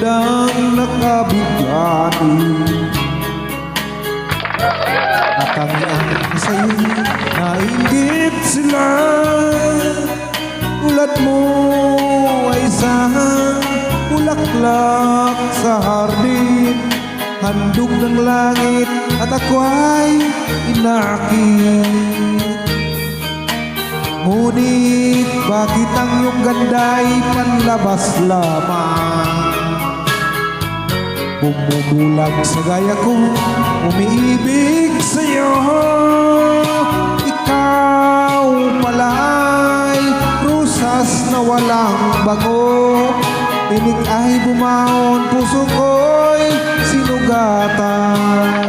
biglang nakabigati. Natangian sa'yo, nainggit sila. Tulad mo ay isang bulaklak sa hardin, handog ng langit at ako ay inaakit. Ngunit bakit ang iyong ganda'y panlabas lamang? Bumubulag sa gaya ko, umiibig sa'yo. Ikaw pala ay rusas na walang bago. Tinig ay bumaon, puso ko'y sinugatan.